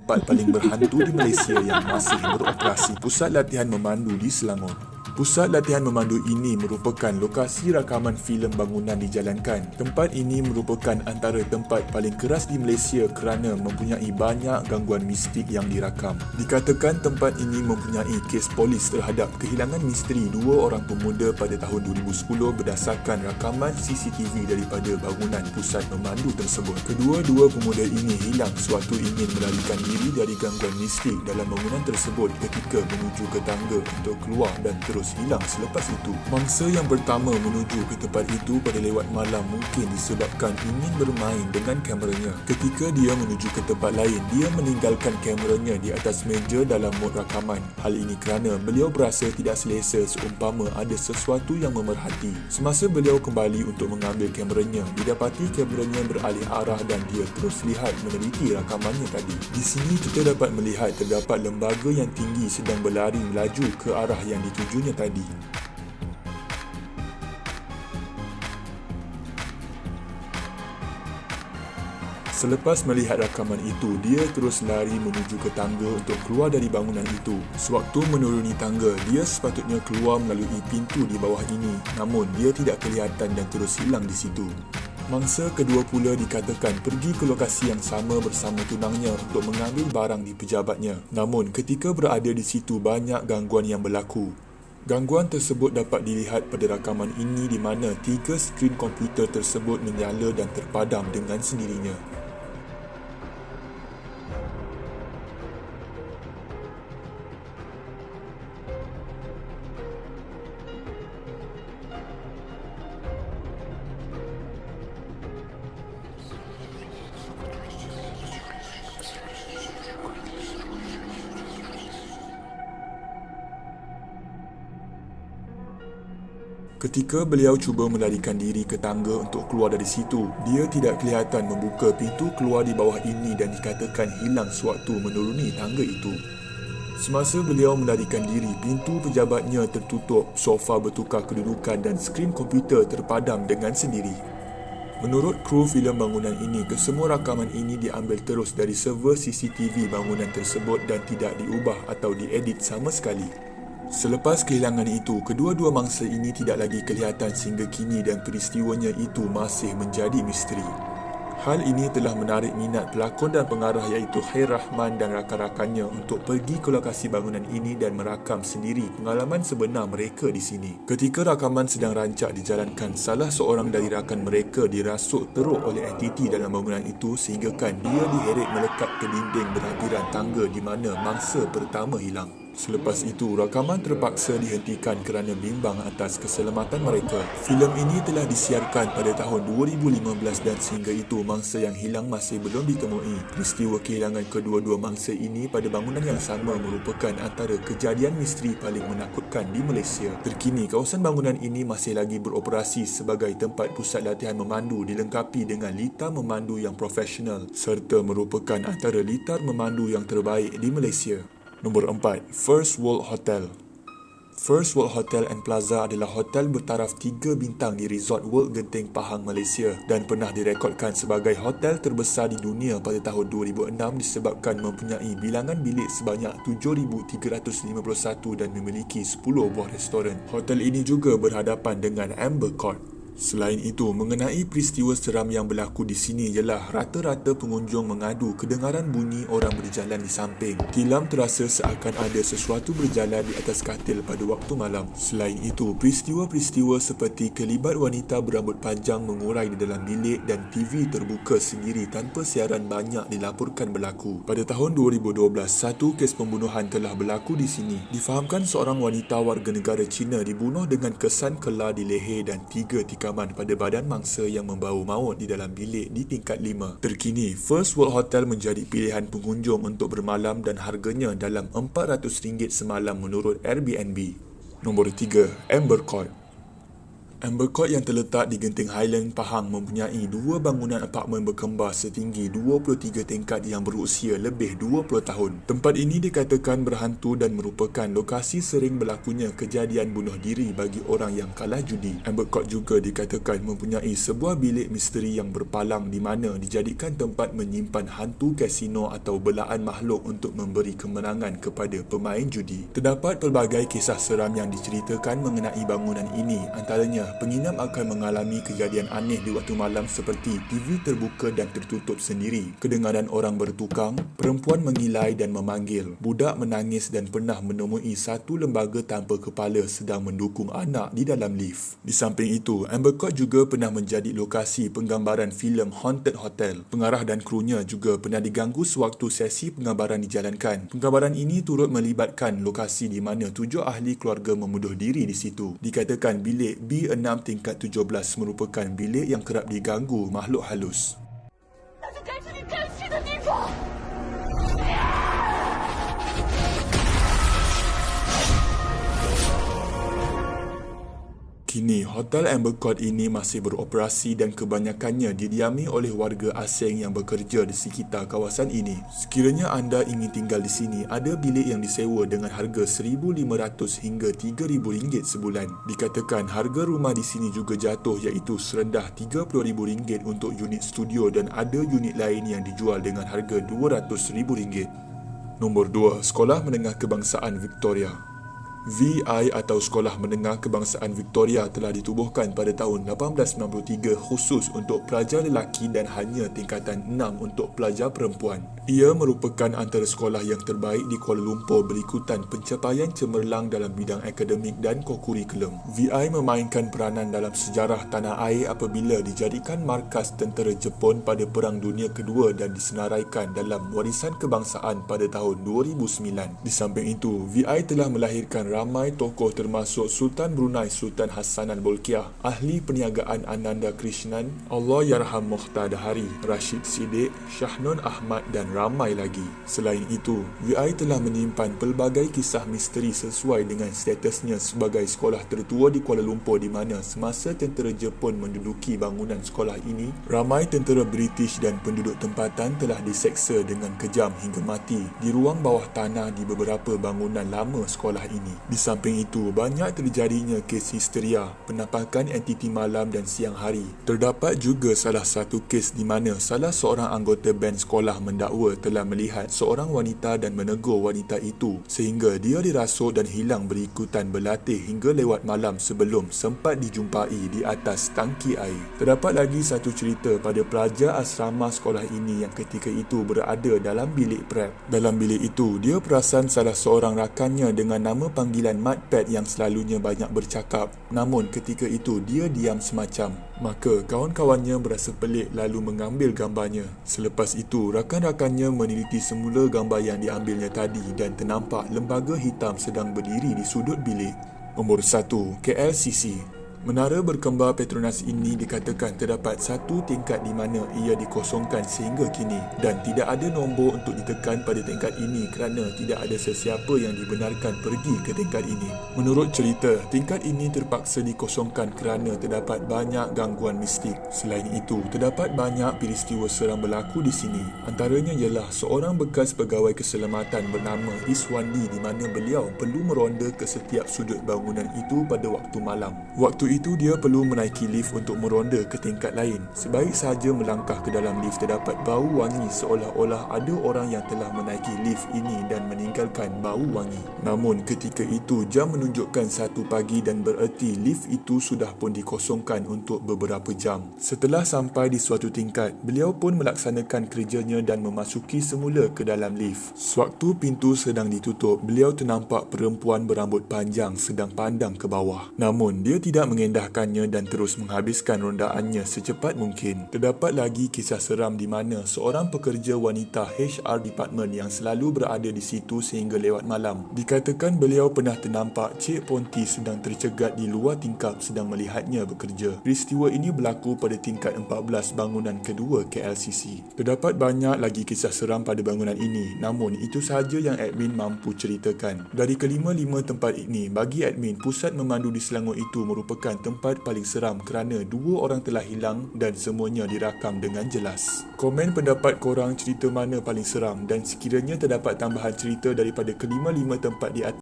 tempat paling berhantu di Malaysia yang masih beroperasi, Pusat Latihan Memandu di Selangor. Pusat latihan memandu ini merupakan lokasi rakaman filem bangunan dijalankan. Tempat ini merupakan antara tempat paling keras di Malaysia kerana mempunyai banyak gangguan mistik yang dirakam. Dikatakan tempat ini mempunyai kes polis terhadap kehilangan misteri dua orang pemuda pada tahun 2010 berdasarkan rakaman CCTV daripada bangunan pusat memandu tersebut. Kedua-dua pemuda ini hilang sewaktu ingin melarikan diri dari gangguan mistik dalam bangunan tersebut ketika menuju ke tangga untuk keluar dan terus hilang selepas itu. Mangsa yang pertama menuju ke tempat itu pada lewat malam mungkin disebabkan ingin bermain dengan kameranya. Ketika dia menuju ke tempat lain, dia meninggalkan kameranya di atas meja dalam mod rakaman. Hal ini kerana beliau berasa tidak selesa seumpama ada sesuatu yang memerhati. Semasa beliau kembali untuk mengambil kameranya, didapati kameranya beralih arah dan dia terus lihat meneliti rakamannya tadi. Di sini kita dapat melihat terdapat lembaga yang tinggi sedang berlari melaju ke arah yang ditujunya tadi. Selepas melihat rakaman itu, dia terus lari menuju ke tangga untuk keluar dari bangunan itu. Sewaktu menuruni tangga, dia sepatutnya keluar melalui pintu di bawah ini, namun dia tidak kelihatan dan terus hilang di situ. Mangsa kedua pula dikatakan pergi ke lokasi yang sama bersama tunangnya untuk mengambil barang di pejabatnya. Namun ketika berada di situ banyak gangguan yang berlaku. Gangguan tersebut dapat dilihat pada rakaman ini di mana 3 skrin komputer tersebut menyala dan terpadam dengan sendirinya. Ketika beliau cuba melarikan diri ke tangga untuk keluar dari situ, dia tidak kelihatan membuka pintu keluar di bawah ini dan dikatakan hilang sewaktu menuruni tangga itu. Semasa beliau melarikan diri, pintu pejabatnya tertutup, sofa bertukar kedudukan dan skrin komputer terpadam dengan sendiri. Menurut kru filem bangunan ini, kesemua rakaman ini diambil terus dari server CCTV bangunan tersebut dan tidak diubah atau diedit sama sekali. Selepas kehilangan itu, kedua-dua mangsa ini tidak lagi kelihatan sehingga kini dan peristiwanya itu masih menjadi misteri. Hal ini telah menarik minat pelakon dan pengarah iaitu Khair Rahman dan rakan-rakannya untuk pergi ke lokasi bangunan ini dan merakam sendiri pengalaman sebenar mereka di sini. Ketika rakaman sedang rancak dijalankan, salah seorang dari rakan mereka dirasuk teruk oleh entiti dalam bangunan itu sehinggakan dia diheret melekat ke dinding berhampiran tangga di mana mangsa pertama hilang. Selepas itu, rakaman terpaksa dihentikan kerana bimbang atas keselamatan mereka. Filem ini telah disiarkan pada tahun 2015 dan sehingga itu mangsa yang hilang masih belum ditemui. Peristiwa kehilangan kedua-dua mangsa ini pada bangunan yang sama merupakan antara kejadian misteri paling menakutkan di Malaysia. Terkini, kawasan bangunan ini masih lagi beroperasi sebagai tempat pusat latihan memandu dilengkapi dengan litar memandu yang profesional serta merupakan antara litar memandu yang terbaik di Malaysia. Nombor 4. First World Hotel. First World Hotel and Plaza adalah hotel bertaraf 3 bintang di Resort World Genting Pahang, Malaysia dan pernah direkodkan sebagai hotel terbesar di dunia pada tahun 2006 disebabkan mempunyai bilangan bilik sebanyak 7,351 dan memiliki 10 buah restoran. Hotel ini juga berhadapan dengan Amber Court. Selain itu, mengenai peristiwa seram yang berlaku di sini ialah rata-rata pengunjung mengadu kedengaran bunyi orang berjalan di samping. Tilam terasa seakan ada sesuatu berjalan di atas katil pada waktu malam. Selain itu, peristiwa-peristiwa seperti kelibat wanita berambut panjang mengurai di dalam bilik dan TV terbuka sendiri tanpa siaran banyak dilaporkan berlaku. Pada tahun 2012, satu kes pembunuhan telah berlaku di sini. Difahamkan seorang wanita warga negara Cina dibunuh dengan kesan kelar di leher dan 3 tikaman pada badan mangsa yang membau maut di dalam bilik di tingkat 5. Terkini, First World Hotel menjadi pilihan pengunjung untuk bermalam dan harganya dalam RM400 semalam menurut Airbnb. Nombor 3. Amber Court. Amber Court yang terletak di Genting Highland, Pahang mempunyai dua bangunan apartmen berkembar setinggi 23 tingkat yang berusia lebih 20 tahun. Tempat ini dikatakan berhantu dan merupakan lokasi sering berlakunya kejadian bunuh diri bagi orang yang kalah judi. Amber Court juga dikatakan mempunyai sebuah bilik misteri yang berpalang di mana dijadikan tempat menyimpan hantu kasino atau belaan makhluk untuk memberi kemenangan kepada pemain judi. Terdapat pelbagai kisah seram yang diceritakan mengenai bangunan ini, antaranya penginap akan mengalami kejadian aneh di waktu malam seperti TV terbuka dan tertutup sendiri, kedengaran orang bertukang, perempuan mengilai dan memanggil, budak menangis dan pernah menemui satu lembaga tanpa kepala sedang mendukung anak di dalam lift. Di samping itu, Amber Court juga pernah menjadi lokasi penggambaran filem Haunted Hotel. Pengarah dan krunya juga pernah diganggu sewaktu sesi penggambaran dijalankan. Penggambaran ini turut melibatkan lokasi di mana 7 ahli keluarga membunuh diri di situ. Dikatakan bilik B6 tingkat 17 merupakan bilik yang kerap diganggu makhluk halus. Kini, Hotel Amber Court ini masih beroperasi dan kebanyakannya didiami oleh warga asing yang bekerja di sekitar kawasan ini. Sekiranya anda ingin tinggal di sini, ada bilik yang disewa dengan harga RM1,500 hingga RM3,000 sebulan. Dikatakan harga rumah di sini juga jatuh iaitu serendah RM30,000 untuk unit studio dan ada unit lain yang dijual dengan harga RM200,000. Nombor 2. Sekolah Menengah Kebangsaan Victoria. VI atau Sekolah Menengah Kebangsaan Victoria telah ditubuhkan pada tahun 1893 khusus untuk pelajar lelaki dan hanya tingkatan 6 untuk pelajar perempuan. Ia merupakan antara sekolah yang terbaik di Kuala Lumpur berikutan pencapaian cemerlang dalam bidang akademik dan kokurikulum. VI memainkan peranan dalam sejarah tanah air apabila dijadikan markas tentera Jepun pada Perang Dunia Kedua dan disenaraikan dalam warisan kebangsaan pada tahun 2009. Di samping itu, VI telah melahirkan ramai tokoh termasuk Sultan Brunei Sultan Hassanan Bolkiah, Ahli Perniagaan Ananda Krishnan, Allahyarham Mokhtar Dahari, Rashid Siddiq, Shahnun Ahmad dan ramai lagi. Selain itu, VI telah menyimpan pelbagai kisah misteri sesuai dengan statusnya sebagai sekolah tertua di Kuala Lumpur di mana semasa tentera Jepun menduduki bangunan sekolah ini, ramai tentera British dan penduduk tempatan telah diseksa dengan kejam hingga mati di ruang bawah tanah di beberapa bangunan lama sekolah ini. Di samping itu, banyak terjadinya kes histeria, penampakan entiti malam dan siang hari. Terdapat juga salah satu kes di mana salah seorang anggota band sekolah mendakwa telah melihat seorang wanita dan menegur wanita itu sehingga dia dirasuk dan hilang berikutan berlatih hingga lewat malam sebelum sempat dijumpai di atas tangki air. Terdapat lagi satu cerita pada pelajar asrama sekolah ini yang ketika itu berada dalam bilik prep. Dalam bilik itu, dia perasan salah seorang rakannya dengan nama panggilan Matpad yang selalunya banyak bercakap. Namun ketika itu dia diam semacam. Maka kawan-kawannya berasa pelik lalu mengambil gambarnya. Selepas itu, rakan-rakannya meneliti semula gambar yang diambilnya tadi dan ternampak lembaga hitam sedang berdiri di sudut bilik. Nombor 1. KLCC. Menara berkembar Petronas ini dikatakan terdapat satu tingkat di mana ia dikosongkan sehingga kini dan tidak ada nombor untuk ditekan pada tingkat ini kerana tidak ada sesiapa yang dibenarkan pergi ke tingkat ini. Menurut cerita, tingkat ini terpaksa dikosongkan kerana terdapat banyak gangguan mistik. Selain itu, terdapat banyak peristiwa seram berlaku di sini. Antaranya ialah seorang bekas pegawai keselamatan bernama Iswandi di mana beliau perlu meronda ke setiap sudut bangunan itu pada waktu malam. Waktu itu dia perlu menaiki lift untuk meronda ke tingkat lain. Sebaik sahaja melangkah ke dalam lift terdapat bau wangi seolah-olah ada orang yang telah menaiki lift ini dan meninggalkan bau wangi. Namun ketika itu jam menunjukkan 1 pagi dan bererti lift itu sudah pun dikosongkan untuk beberapa jam. Setelah sampai di suatu tingkat, beliau pun melaksanakan kerjanya dan memasuki semula ke dalam lift. Sewaktu pintu sedang ditutup, beliau ternampak perempuan berambut panjang sedang pandang ke bawah. Namun dia tidak mengendahkannya dan terus menghabiskan rondaannya secepat mungkin. Terdapat lagi kisah seram di mana seorang pekerja wanita HR department yang selalu berada di situ sehingga lewat malam. Dikatakan beliau pernah ternampak Cik Ponti sedang tercegat di luar tingkap sedang melihatnya bekerja. Peristiwa ini berlaku pada tingkat 14 bangunan kedua KLCC. Terdapat banyak lagi kisah seram pada bangunan ini, namun itu sahaja yang admin mampu ceritakan. Dari kelima-lima tempat ini, bagi admin, pusat memandu di Selangor itu merupakan merupakan tempat paling seram kerana 2 orang telah hilang dan semuanya dirakam dengan jelas. Komen pendapat korang cerita mana paling seram dan sekiranya terdapat tambahan cerita daripada kelima-lima tempat di atas